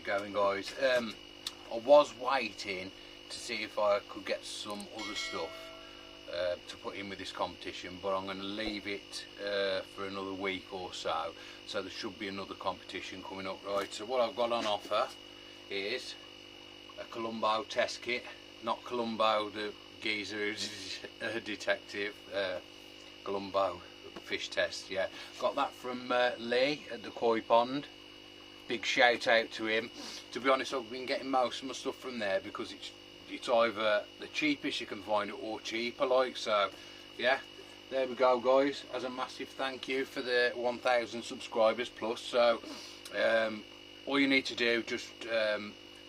going, guys? I was waiting to see if I could get some other stuff to put in with this competition, but I'm going to leave it for another week or so. So there should be another competition coming up, right? So what I've got on offer is a Columbo test kit, not Columbo the geezer who's a detective, Columbo fish test. Yeah, got that from Lee at the Koi Pond. Big shout out to him. To be honest, I've been getting most of my stuff from there because it's either the cheapest you can find it or cheaper, like. So yeah, there we go, guys. As a massive thank you for the 1,000 subscribers plus. So all you need to do, just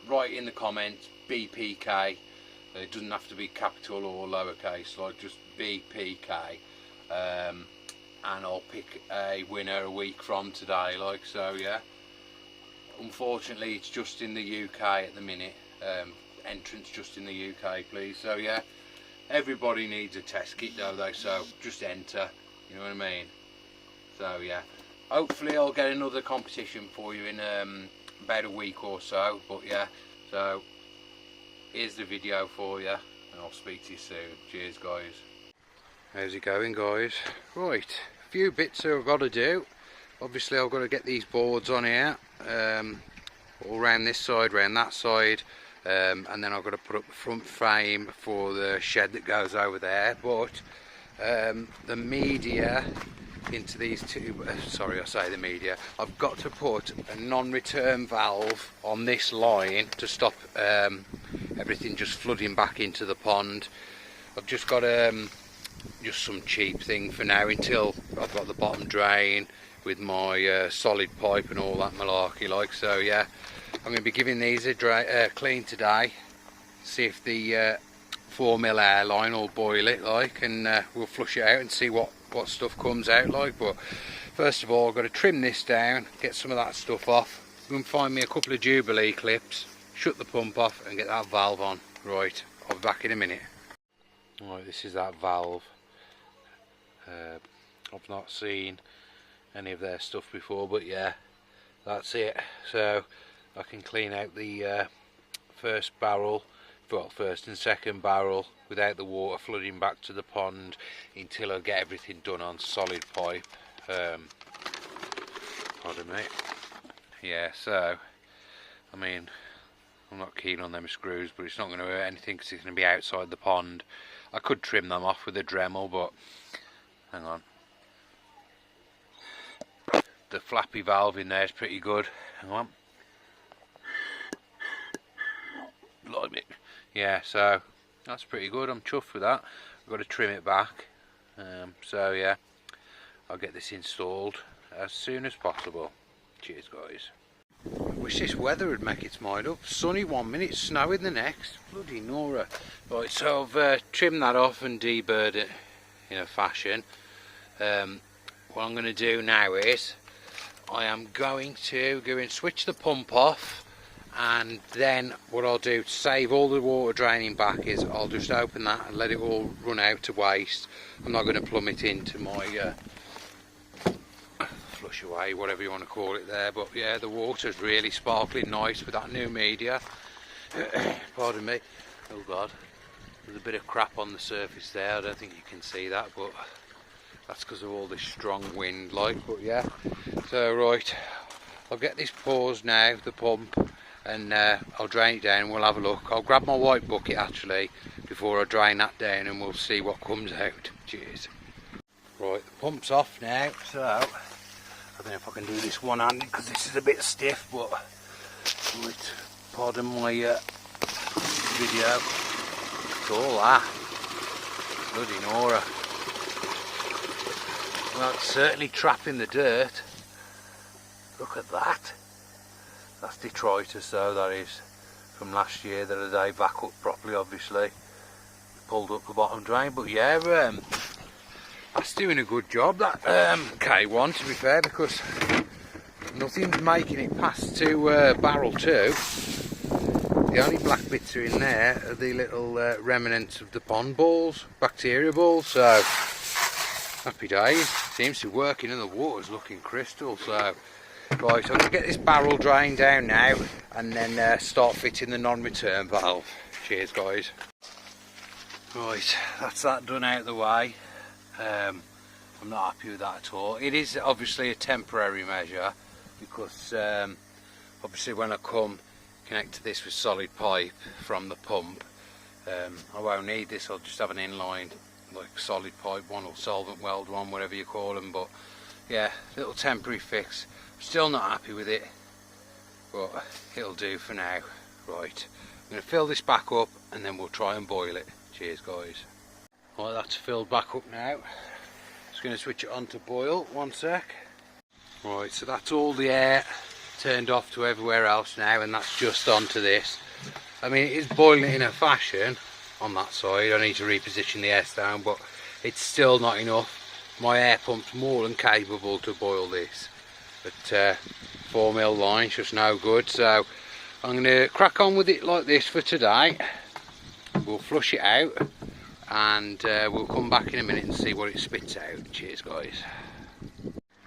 write in the comments BPK. It doesn't have to be capital or lowercase, like just BPK, and I'll pick a winner a week from today, like. So yeah, unfortunately it's just in the UK at the minute. Entrance just in the UK, please. So yeah, everybody needs a test kit, though, so just enter, you know what I mean. So yeah, hopefully I'll get another competition for you in about a week or so. But yeah, so here's the video for you, and I'll speak to you soon. Cheers, guys. How's it going, guys? Right, a few bits that I've got to do. Obviously I've got to get these boards on here, all around this side, around that side, and then I've got to put up the front frame for the shed that goes over there. But the media into these two, sorry I say the media, I've got to put a non-return valve on this line to stop everything just flooding back into the pond. I've just got just some cheap thing for now until I've got the bottom drain with my solid pipe and all that malarkey, like. So yeah, I'm going to be giving these a clean today, see if the 4mm airline will boil it, like, and we'll flush it out and see what stuff comes out, like. But first of all I've got to trim this down, get some of that stuff off, go and find me a couple of Jubilee clips, shut the pump off and get that valve on. Right, I'll be back in a minute. Right, this is that valve. I've not seen any of their stuff before, but yeah, that's it. So I can clean out the first barrel, well, first and second barrel, without the water flooding back to the pond until I get everything done on solid pipe. Pardon me. Yeah, so I mean, I'm not keen on them screws, but it's not going to hurt anything because it's going to be outside the pond. I could trim them off with a Dremel, but hang on. The flappy valve in there is pretty good. Hang on. Blimey. Yeah, so that's pretty good. I'm chuffed with that. I've got to trim it back. So yeah, I'll get this installed as soon as possible. Cheers, guys. I wish this weather would make its mind up. Sunny 1 minute, snowy the next. Bloody Nora. Right, so I've trimmed that off and deburred it in a fashion. What I'm going to do now is I am going to go and switch the pump off, and then what I'll do to save all the water draining back is I'll just open that and let it all run out to waste. I'm not going to plumb it into my flush away, whatever you want to call it there. But yeah, the water's really sparkling nice with that new media. Pardon me. Oh god, there's a bit of crap on the surface there. I don't think you can see that, but that's because of all this strong wind, like. But yeah, so right, I'll get this paused now, the pump, and I'll drain it down and we'll have a look. I'll grab my white bucket actually before I drain that down and we'll see what comes out. Cheers. Right, the pump's off now, so I don't know if I can do this one-handed because this is a bit stiff, but right, pardon my video. It's all that. Bloody Nora. Well, it's certainly trapping the dirt. Look at that. That's detritus though, that is, from last year that they back up properly, obviously. Pulled up the bottom drain, but yeah, that's doing a good job, that K1, to be fair, because nothing's making it past to barrel 2. The only black bits are in there are the little remnants of the pond balls, bacteria balls, so happy days. Seems to be working and the water's looking crystal, so Right, I'm going to get this barrel drained down now and then start fitting the non-return valve. Cheers guys. Right, that's that done out of the way. I'm not happy with that at all. It is obviously a temporary measure because obviously when I come connect to this with solid pipe from the pump, I won't need this. I'll just have an inline like solid pipe one or solvent weld one, whatever you call them. But yeah, little temporary fix. Still not happy with it, but it'll do for now. Right, I'm going to fill this back up and then we'll try and boil it. Cheers guys. Right, that's filled back up now. Just going to switch it on to boil, 1 sec. Right, so that's all the air turned off to everywhere else now, and that's just onto this. I mean, it is boiling it in a fashion on that side. I need to reposition the air down, but it's still not enough. My air pump's more than capable to boil this, but 4mm line's just no good. So I'm going to crack on with it like this for today. We'll flush it out and we'll come back in a minute and see what it spits out. Cheers guys.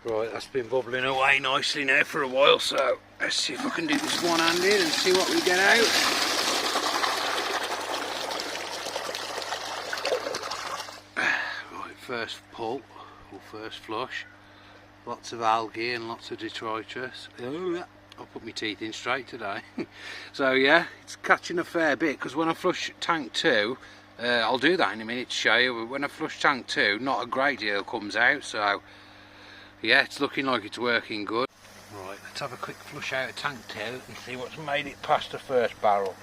Right, that's been bubbling away nicely now for a while, so let's see if I can do this one-handed and see what we get out. Right, first pull or first flush. Lots of algae and lots of detritus. Oh, I'll put my teeth in straight today. So yeah, it's catching a fair bit, because when I flush tank 2, I'll do that in a minute to show you, but when I flush tank 2, not a great deal comes out, so yeah, it's looking like it's working good. Right, let's have a quick flush out of tank 2 and see what's made it past the first barrel.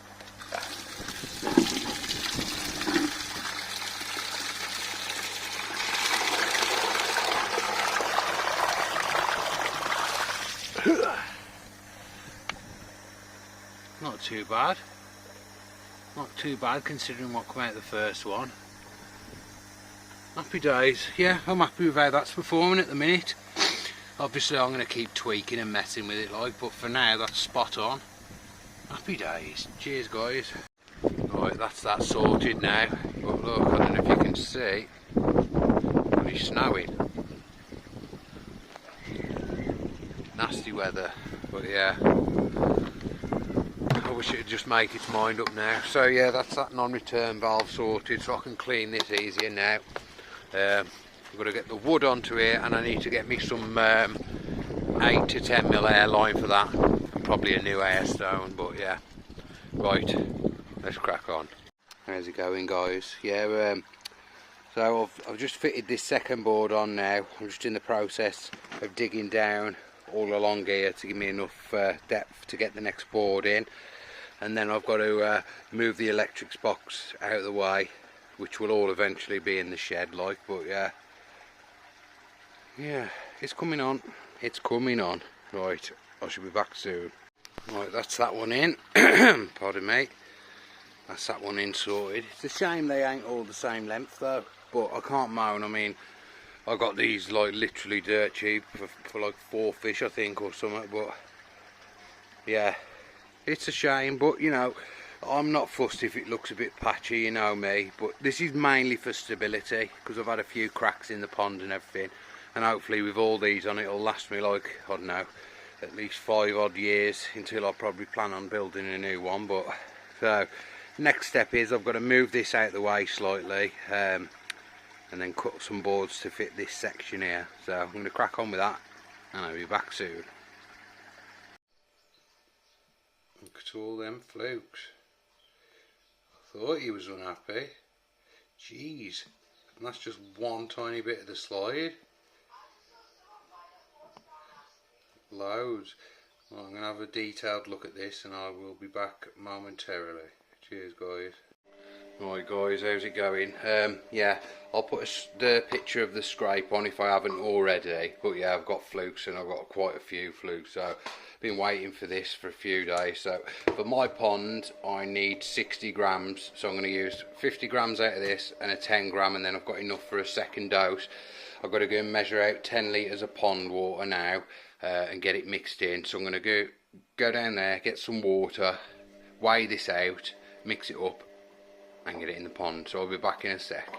Not too bad. Not too bad considering what came out the first one. Happy days. Yeah, I'm happy with how that's performing at the minute. Obviously I'm going to keep tweaking and messing with it like, but for now that's spot on. Happy days. Cheers guys. Right, that's that sorted now. But look, I don't know if you can see, but it's snowing. Nasty weather, but yeah. I wish it would just make its mind up now. So yeah, that's that non-return valve sorted, so I can clean this easier now. I've got to get the wood onto here, and I need to get me some 8 to 10mm air line for that, and probably a new air stone. But yeah, right, let's crack on. How's it going guys? Yeah, so I've just fitted this second board on now. I'm just in the process of digging down all along here to give me enough depth to get the next board in, and then I've got to move the electrics box out of the way, which will all eventually be in the shed like. But yeah, it's coming on, it's coming on. Right, I should be back soon. Right, that's that one in. Pardon me. That's that one in sorted. It's a shame they ain't all the same length though, but I can't moan. I mean, I got these like literally dirt cheap for like 4 fish I think or something. But yeah, it's a shame, but you know, I'm not fussed if it looks a bit patchy, you know me. But this is mainly for stability, because I've had a few cracks in the pond and everything, and hopefully with all these on it'll last me like, I don't know, at least 5 odd years until I probably plan on building a new one. But so next step is I've got to move this out of the way slightly, and then cut some boards to fit this section here. So I'm going to crack on with that, and I'll be back soon. Look at all them flukes. I thought he was unhappy. Jeez, and that's just one tiny bit of the slide. Loads. Well, I'm going to have a detailed look at this and I will be back momentarily. Cheers guys. Right guys, how's it going? Yeah, I'll put the picture of the scrape on if I haven't already. But yeah, I've got flukes, and I've got quite a few flukes, so been waiting for this for a few days. So for my pond I need 60 grams, so I'm going to use 50 grams out of this and a 10 gram, and then I've got enough for a second dose. I've got to go and measure out 10 litres of pond water now, and get it mixed in. So I'm going to go down there, get some water, weigh this out, mix it up and get it in the pond. So I'll be back in a sec.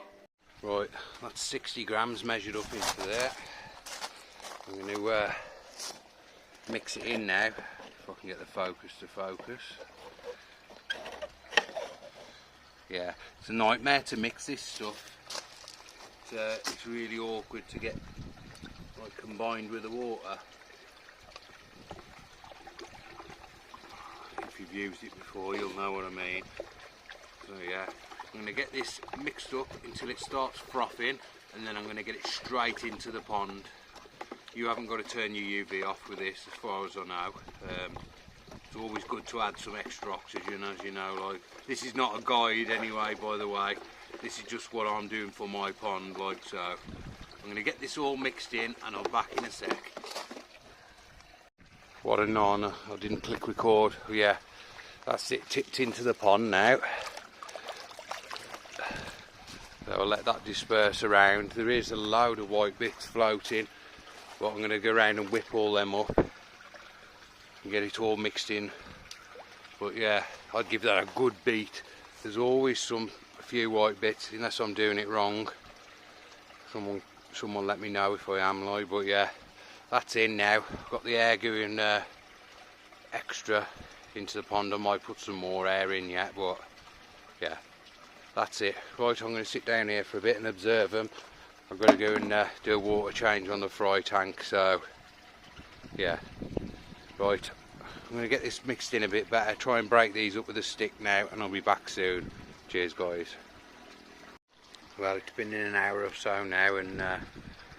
Right, that's 60 grams measured up into there. I'm going to mix it in now, if I can get the focus to focus. Yeah, it's a nightmare to mix this stuff. It's really awkward to get like combined with the water. If you've used it before, you'll know what I mean. So yeah, I'm going to get this mixed up until it starts frothing, and then I'm going to get it straight into the pond. You haven't got to turn your UV off with this, as far as I know. It's always good to add some extra oxygen, as you know. Like, this is not a guide anyway, by the way. This is just what I'm doing for my pond, like so. I'm going to get this all mixed in, and I'm back in a sec. What a nana! I didn't click record. Yeah, that's it, tipped into the pond now. So I'll let that disperse around. There is a load of white bits floating, but I'm going to go around and whip all them up and get it all mixed in. But yeah, I'd give that a good beat. There's always a few white bits, unless I'm doing it wrong. Someone let me know if I am, like. But yeah, that's in now. I've got the air going extra into the pond. I might put some more air in yet, but yeah, that's it. Right, I'm going to sit down here for a bit and observe them. I've got to go and do a water change on the fry tank, so yeah. Right, I'm going to get this mixed in a bit better, try and break these up with a stick now, and I'll be back soon. Cheers guys. Well, it's been in an hour or so now, and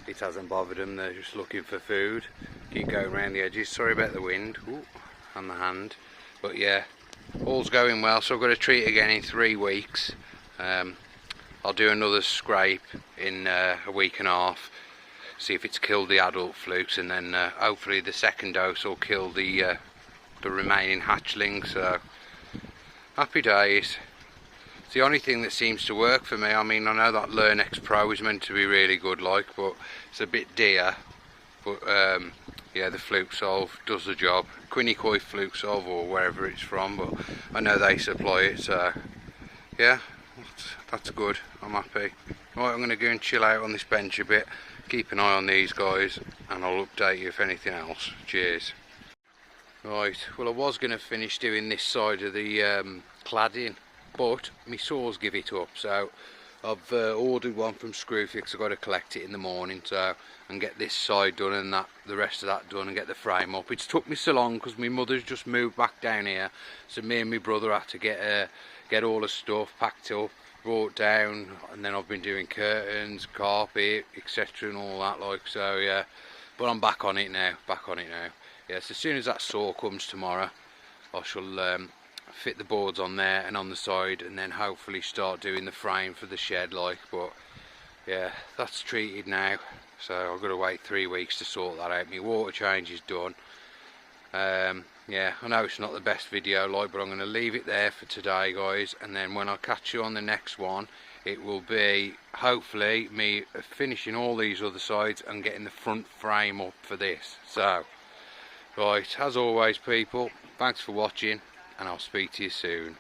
it hasn't bothered them. They're just looking for food. Keep going around the edges. Sorry about the wind. Ooh, and the hand. But yeah, all's going well. So I've got a treat again in 3 weeks. I'll do another scrape in a week and a half, see if it's killed the adult flukes, and then hopefully the second dose will kill the remaining hatchlings. So happy days. It's the only thing that seems to work for me. I mean, I know that Learnex Pro is meant to be really good, like, but it's a bit dear. But yeah, the Fluke Solve does the job. Quinnykoi Fluke Solve, or wherever it's from, but I know they supply it. So yeah, that's good. I'm happy. Right, I'm going to go and chill out on this bench a bit, keep an eye on these guys, and I'll update you if anything else. Cheers. Right, well, I was going to finish doing this side of the cladding, but my saws give it up, so I've ordered one from Screwfix. I've got to collect it in the morning, so and get this side done and the rest of that done, and get the frame up. It's took me so long because my mother's just moved back down here, so me and my brother had to get all the stuff packed up, brought down, and then I've been doing curtains, carpet, etc. and all that, like. So yeah, but I'm back on it now. Yes, as soon as that saw comes tomorrow, I shall fit the boards on there and on the side, and then hopefully start doing the frame for the shed, like. But yeah, that's treated now, so I've got to wait 3 weeks to sort that out. My water change is done. Yeah, I know it's not the best video, like, but I'm going to leave it there for today, guys, and then when I catch you on the next one, it will be hopefully me finishing all these other sides and getting the front frame up for this. So right, as always people, thanks for watching, and I'll speak to you soon.